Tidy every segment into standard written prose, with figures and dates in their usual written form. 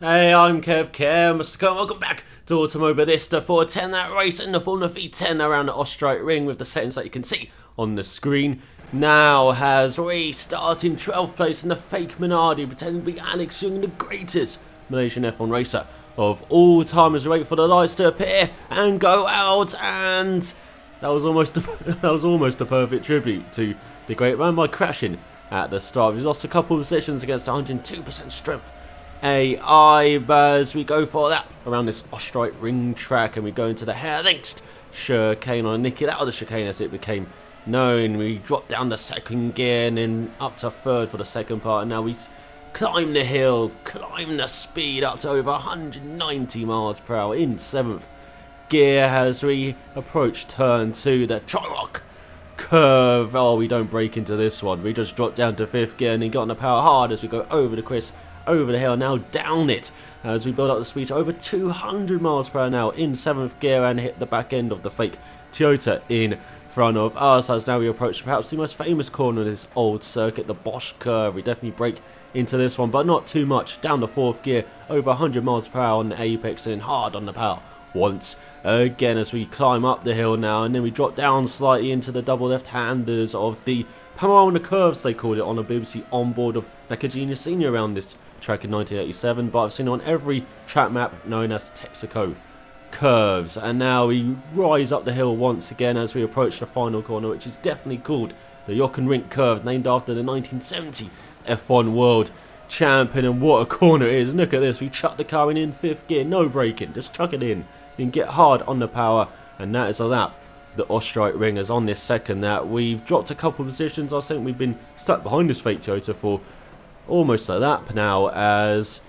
Hey, I'm Kev, Mr. Cole. Welcome back to Automobilista for 10 that race in the Formula V10 around the Osterreichring with the settings that you can see on the screen. Now has restarting 12th place in the fake Minardi, pretending to be Alex Young, the greatest Malaysian F1 racer of all time, as we wait for the lights to appear and go out. And that was almost a perfect tribute to the great man by crashing at the start. He's lost a couple of positions against 102% strength AI, but as we go for that around this Osterreichring track, and we go into the hair-length chicane, or nick it out of the chicane as it became known. We drop down the second gear and then up to third for the second part, and now we climb the hill, climb the speed up to over 190 miles per hour in 7th gear as we approach turn 2, the Trollrock curve. Oh, we don't break into this one, we just drop down to 5th gear and then got on the power hard as we go over the crest, over the hill, now down it as we build up the speed to over 200 miles per hour now in 7th gear and hit the back end of the fake Toyota in front of us as now we approach perhaps the most famous corner of this old circuit, the Bosch curve. We definitely break into this one, but not too much. Down the 4th gear, over 100 miles per hour on the apex and hard on the power once again as we climb up the hill now, and then we drop down slightly into the double left-handers of the panorama curves, they called it on a BBC onboard of Nakajima Senior around this track in 1987, but I've seen it on every track map known as Texaco curves. And now we rise up the hill once again as we approach the final corner, which is definitely called the Jochen curve, named after the 1970 F1 world champion. And what a corner it is. Look at this, we chuck the car in 5th gear, no braking, just chuck it in and get hard on the power, and that is a lap. The Osterreichring is on this second that we've dropped a couple of positions. I think we've been stuck behind this fake Toyota for almost a lap now, as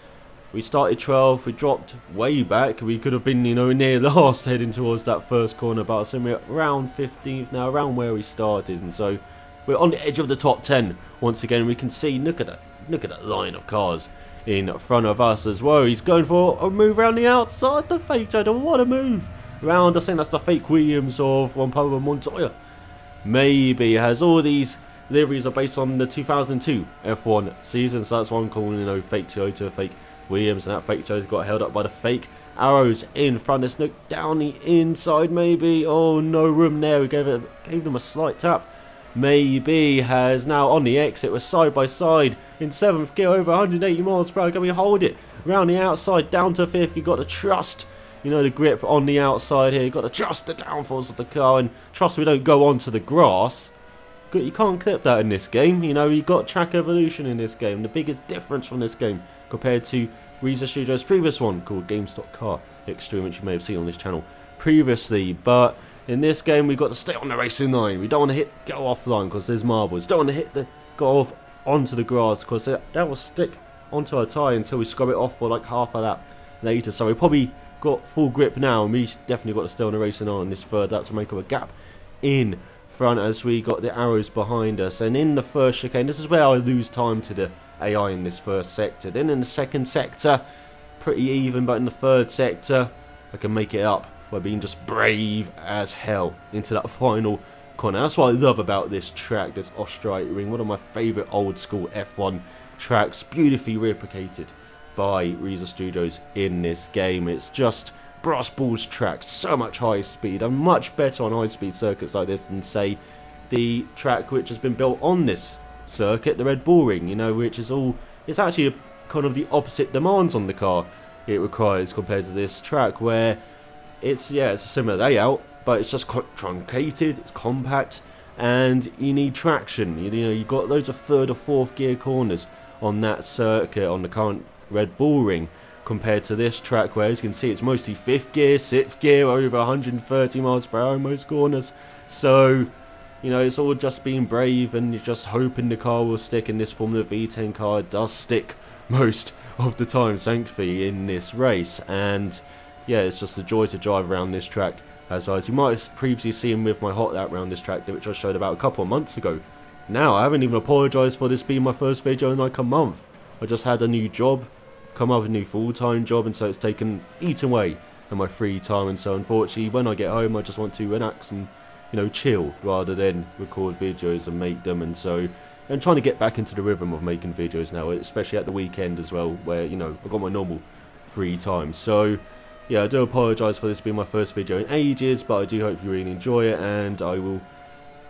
we started 12th, we dropped way back. We could have been, near last heading towards that first corner, but I think we're around 15th now, around where we started, and so we're on the edge of the top 10 once again. We can see, look at that line of cars in front of us as well. He's going for a move around the outside, the fake Toyota. What a move round. I think that's the fake Williams of Juan Pablo Montoya. Maybe has all these liveries are based on the 2002 F1 season, so that's why I'm calling, fake Toyota, fake Williams, and that fake Toyota got held up by the fake arrows in front. Let's look down the inside, maybe. Oh, no room there. We gave them a slight tap. Maybe has now on the exit. We're side by side in 7th gear, over 180 miles per hour. Can we hold it round the outside down to 5th? You've got to trust, the grip on the outside here. You've got to trust the downforce of the car and trust we don't go onto the grass. You can't clip that in this game. You've got track evolution in this game. The biggest difference from this game compared to Reza Studios' previous one called GameStop Car Extreme, which you may have seen on this channel previously. But in this game, we've got to stay on the racing line. We don't want to go offline because there's marbles. Don't want to go off onto the grass because that will stick onto our tyre until we scrub it off for like half a lap later. So we probably got full grip now, and we definitely got to stay on the racing line in this third lap to make up a gap in front as we got the arrows behind us. And in the first chicane, this is where I lose time to the AI in this first sector. Then in the second sector, pretty even, but in the third sector, I can make it up by being just brave as hell into that final corner. That's what I love about this track, this Osterreichring, one of my favourite old school F1 tracks, beautifully replicated by Reza Studios in this game. It's just brass balls track, so much high speed. I'm much better on high speed circuits like this than, say, the track which has been built on this circuit, the Red Bull Ring, which is it's actually kind of the opposite demands on the car it requires compared to this track, where it's a similar layout, but it's just truncated, it's compact, and you need traction. You've got loads of 3rd or 4th gear corners on that circuit on the current Red Bull Ring, compared to this track where, as you can see, it's mostly 5th gear, 6th gear, over 130 miles per hour in most corners. So, it's all just being brave, and you're just hoping the car will stick. In this Formula V10 car, it does stick most of the time, thankfully, in this race. And yeah, it's just a joy to drive around this track. As you might have previously seen with my hot lap around this track, which I showed about a couple of months ago. Now, I haven't even apologised for this being my first video in like a month. I just had a new job, come up with a new full-time job, and so it's eaten away in my free time. And so unfortunately, when I get home, I just want to relax and chill rather than record videos and make them. And so I'm trying to get back into the rhythm of making videos now, especially at the weekend as well, where I've got my normal 3 times. So yeah, I do apologise for this being my first video in ages, but I do hope you really enjoy it, and I will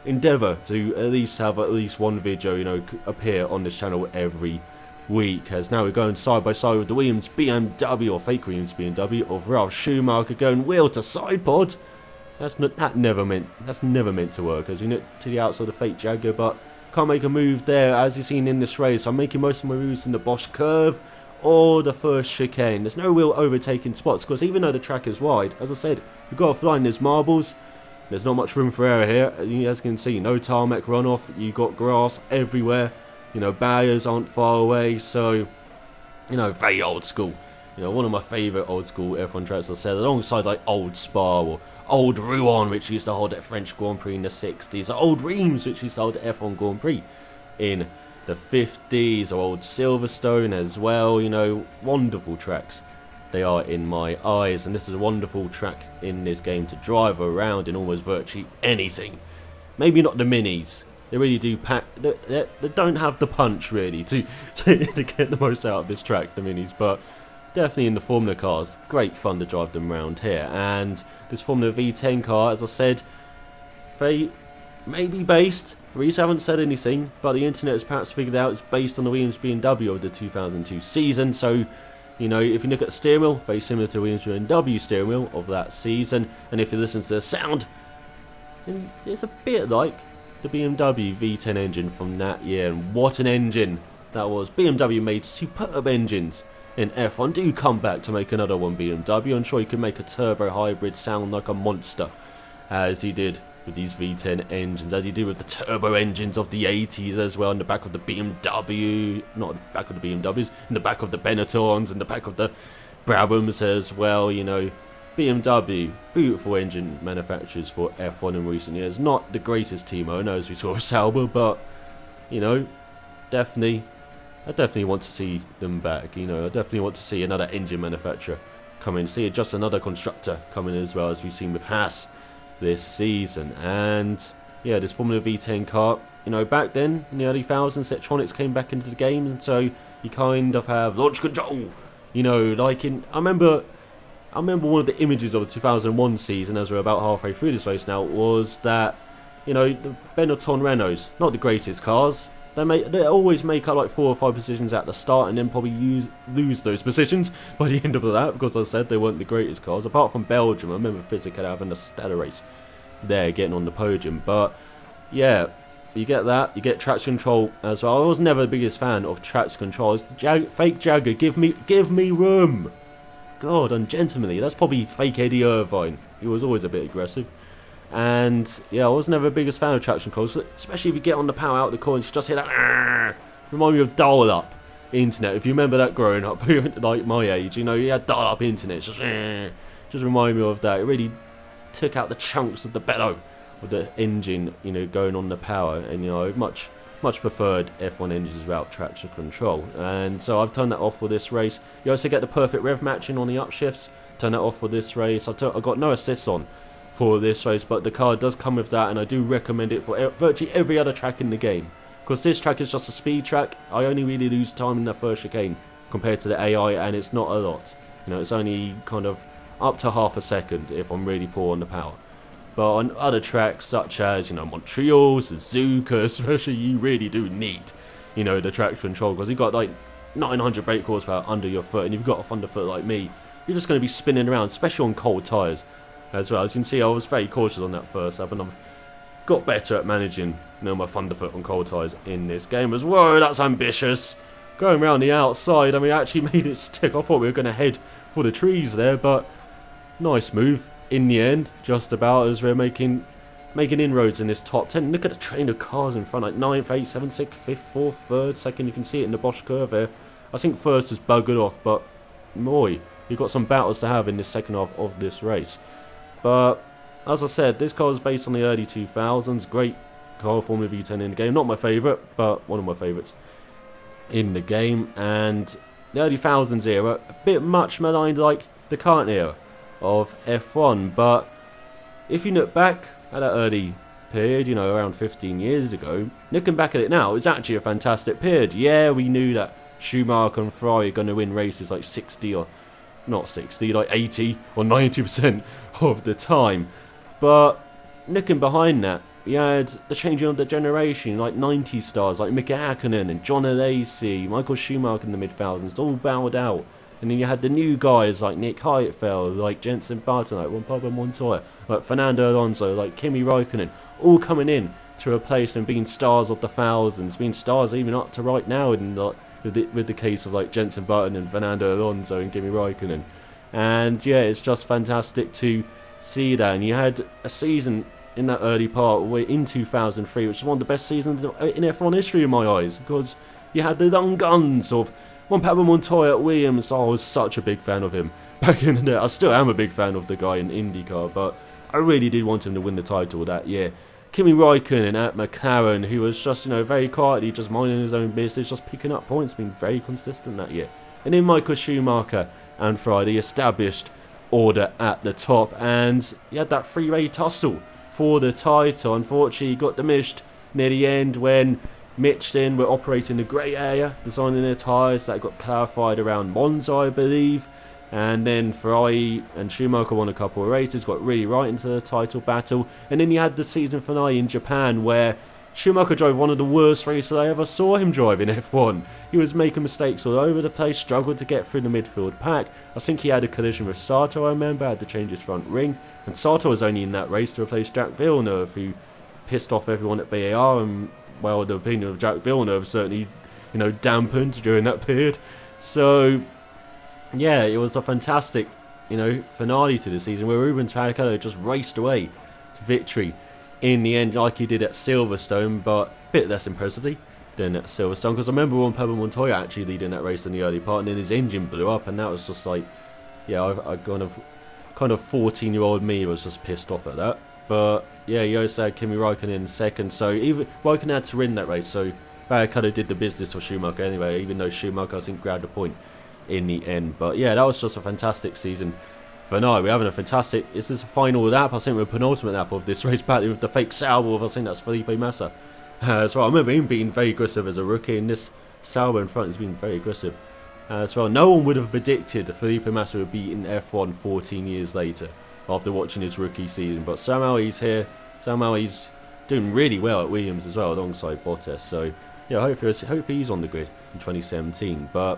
endeavour to at least have at least one video, you know, appear on this channel every week. As now we're going side by side with the Williams BMW, or fake Williams BMW, of Ralf Schumacher going wheel to side pod. That's never meant to work, as we look to the outside of the fake Jaguar, but can't make a move there. As you've seen in this race, I'm making most of my moves in the Bosch curve or the first chicane. There's no real overtaking spots, because even though the track is wide, as I said, you've got to find there's marbles. There's not much room for error here. As you can see, no tarmac runoff. You've got grass everywhere. You know, barriers aren't far away. So, you know, very old school. You know, one of my favourite old school F1 tracks, I said, alongside like old Spa or old Rouen, which used to hold at French Grand Prix in the 60s. Or old Reims, which used to hold at F1 Grand Prix in the 50s. Or old Silverstone as well. You know, wonderful tracks they are in my eyes, and this is a wonderful track in this game to drive around in almost virtually anything. Maybe not the minis. They really do pack. They don't have the punch really to get the most out of this track, the minis, but definitely in the Formula cars, great fun to drive them around here. And this Formula V10 car, as I said, they may be based. Reese haven't said anything, but the internet has perhaps figured out it's based on the Williams BMW of the 2002 season. So, you know, if you look at the steering wheel, very similar to the Williams BMW steering wheel of that season. And if you listen to the sound, it's a bit like the BMW V10 engine from that year. And what an engine that was. BMW made superb engines in F1. Do come back to make another one, BMW. I'm sure you can make a turbo hybrid sound like a monster, as he did with these V10 engines, as you do with the turbo engines of the 80s as well, in the back of the BMW, not the back of the BMWs, in the back of the Benettons, in the back of the Brabhams as well. You know, BMW, beautiful engine manufacturers for F1 in recent years. Not the greatest team owner, as we saw with Sauber, but, you know, I definitely want to see them back. You know, I definitely want to see another engine manufacturer come in, see just another constructor come in as well, as we've seen with Haas this season. And yeah, this Formula V10 car, you know, back then in the early thousands, electronics came back into the game, and so you kind of have launch control, you know, like in I remember one of the images of the 2001 season, as we're about halfway through this race now, was that, you know, the Benetton Renaults, not the greatest cars, they always make up like 4 or 5 positions at the start, and then probably lose those positions by the end of that, because as I said, they weren't the greatest cars. Apart from Belgium, I remember physically having a stellar race there, getting on the podium. But yeah, you get that, you get traction control as well. I was never the biggest fan of traction control. Fake Jaguar, give me room. God, ungentlemanly. That's probably fake Eddie Irvine. He was always a bit aggressive. And yeah, I was never the biggest fan of traction controls, especially if you get on the power out of the corner, you just hear that. Remind me of dial-up internet. If you remember that growing up, like my age, you know, you had dial-up internet. Just remind me of that. It really took out the chunks of the bellow of the engine, you know, going on the power. And you know, much preferred F1 engines without traction control. And so I've turned that off for this race. You also get the perfect rev matching on the upshifts. Turn that off for this race. I've got no assists on for this race, but the car does come with that, and I do recommend it for virtually every other track in the game, because this track is just a speed track. I only really lose time in the first chicane compared to the AI, and it's not a lot. You know, it's only kind of up to half a second if I'm really poor on the power. But on other tracks such as, you know, Montreal, Suzuka especially, you really do need, you know, the traction control, because you've got like 900 brake horsepower under your foot, and you've got a underfoot like me, you're just going to be spinning around, especially on cold tyres. As well, as you can see, I was very cautious on that first lap, and I've got better at managing, you know, my thunderfoot on cold tyres in this game as well. Whoa, that's ambitious. Going around the outside, I mean, I actually made it stick. I thought we were going to head for the trees there, but nice move in the end, just about, as we're making inroads in this top 10. Look at the train of cars in front, like 9th, 8th, 7th, 6th, 5th, 4th, 3rd, 2nd. You can see it in the Bosch curve there. I think first is buggered off, but boy, you've got some battles to have in this second half of this race. But as I said, this car is based on the early 2000s. Great car, Formula V10 in the game. Not my favourite, but one of my favourites in the game. And the early 2000s era, a bit much maligned like the current era of F1. But if you look back at that early period, you know, around 15 years ago, looking back at it now, it's actually a fantastic period. Yeah, we knew that Schumacher and Ferrari are going to win races like 60 or not 60, like 80 or 90% of the time. But looking behind that, you had the changing of the generation, like 90s stars like Mika Hakkinen and John Alesi, Michael Schumacher in the mid-thousands, all bowed out. And then you had the new guys like Nick Heidfeld, like Jenson Button, like Juan Pablo Montoya, like Fernando Alonso, like Kimi Raikkonen, all coming in to replace them being stars of the thousands, being stars even up to right now in like, with the case of like Jenson Button and Fernando Alonso and Kimi Raikkonen. And yeah, it's just fantastic to see that. And you had a season in that early part in 2003, which is one of the best seasons in F1 history in my eyes, because you had the young guns of Juan Pablo Montoya at Williams. I was such a big fan of him back in the day. I still am a big fan of the guy in IndyCar, but I really did want him to win the title that year. Kimi Raikkonen at McLaren, who was just, very quietly just minding his own business, just picking up points, being very consistent that year. And then Michael Schumacher and Friday established order at the top, and you had that three-way tussle for the title. Unfortunately, got diminished near the end when Michelin were operating the grey area, designing their tyres. That got clarified around Monza, I believe. And then Ferrari and Schumacher won a couple of races, got really right into the title battle. And then you had the season finale in Japan, where Schumacher drove one of the worst races I ever saw him drive in F1. He was making mistakes all over the place, struggled to get through the midfield pack. I think he had a collision with Sato, I remember, had to change his front ring. And Sato was only in that race to replace Jack Villeneuve, who pissed off everyone at BAR. And, well, the opinion of Jack Villeneuve certainly, dampened during that period. So yeah, it was a fantastic, finale to the season where Rubens Barrichello just raced away to victory in the end, like he did at Silverstone, but a bit less impressively than at Silverstone. Because I remember Juan Pablo Montoya actually leading that race in the early part, and then his engine blew up, and that was just like, yeah, I kind of 14-year-old me was just pissed off at that. But yeah, you also had Kimi Raikkonen in second, so even Raikkonen had to win that race, so Barrichello did the business for Schumacher anyway, even though Schumacher, I think, grabbed a point in the end. But yeah, that was just a fantastic season finale. We're having a fantastic, this is the final lap, I think we're penultimate lap of this race, battling with the fake Sauber of, I think that's Felipe Massa. So I remember him being very aggressive as a rookie, and this Sauber in front has been very aggressive as well. No one would have predicted that Felipe Massa would be in F1 14 years later after watching his rookie season, but somehow he's here, somehow he's doing really well at Williams as well alongside Bottas. So yeah, hopefully he's on the grid in 2017. But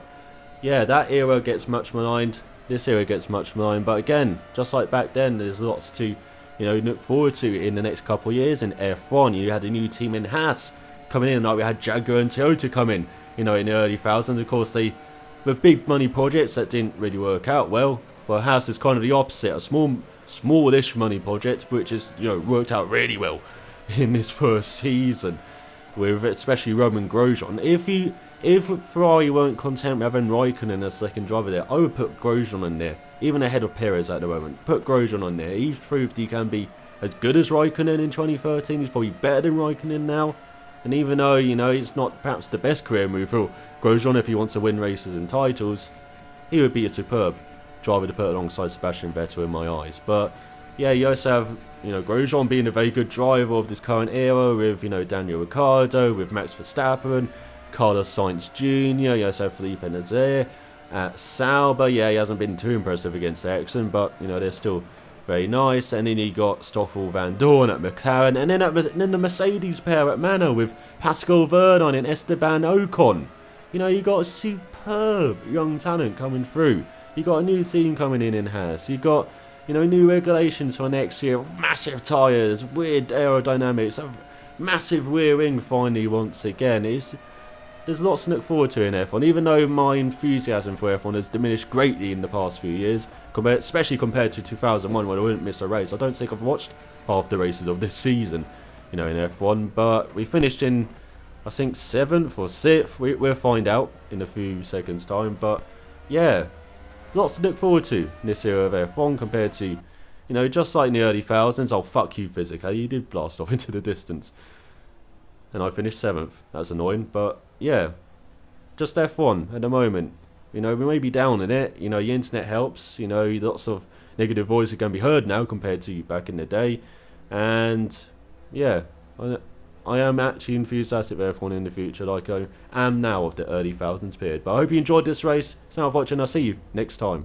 yeah, that era gets much maligned, this era gets much maligned, but again, just like back then, there's lots to look forward to in the next couple of years in F1. You had a new team in Haas coming in, like we had Jaguar and Toyota come in, in the early thousands. Of course, they were big money projects that didn't really work out well. Well, Haas is kind of the opposite, a smallish money project, which has worked out really well in this first season, with especially Roman Grosjean. If Ferrari weren't content with having Raikkonen as second driver there, I would put Grosjean on there, even ahead of Perez at the moment. Put Grosjean on there. He's proved he can be as good as Raikkonen in 2013. He's probably better than Raikkonen now. And even though, it's not perhaps the best career move for Grosjean if he wants to win races and titles, he would be a superb driver to put alongside Sebastian Vettel in my eyes. But yeah, you also have, Grosjean being a very good driver of this current era with, Daniel Ricciardo, with Max Verstappen, Carlos Sainz Jr., you also have Felipe Nasr at Sauber. Yeah, he hasn't been too impressive against Ericsson, but they're still very nice. And then you got Stoffel Van Dorn at McLaren, and then the Mercedes pair at Manor with Pascal Wehrlein and Esteban Ocon. You got a superb young talent coming through. You got a new team coming in Haas. You got new regulations for next year, massive tyres, weird aerodynamics, a massive rear wing finally once again. There's lots to look forward to in F1, even though my enthusiasm for F1 has diminished greatly in the past few years, especially compared to 2001 when I wouldn't miss a race. I don't think I've watched half the races of this season, in F1, but we finished in, I think, 7th or 6th. We'll find out in a few seconds' time, but yeah, lots to look forward to in this era of F1 compared to, just like in the early thousands. Oh, fuck you, Physica, you did blast off into the distance. And I finished 7th. That's annoying, but yeah, just F1 at the moment. We may be down in it. The internet helps. Lots of negative voices can be heard now compared to back in the day. And yeah, I am actually enthusiastic for F1 in the future, like I am now of the early thousands period. But I hope you enjoyed this race. Thanks for watching. I'll see you next time.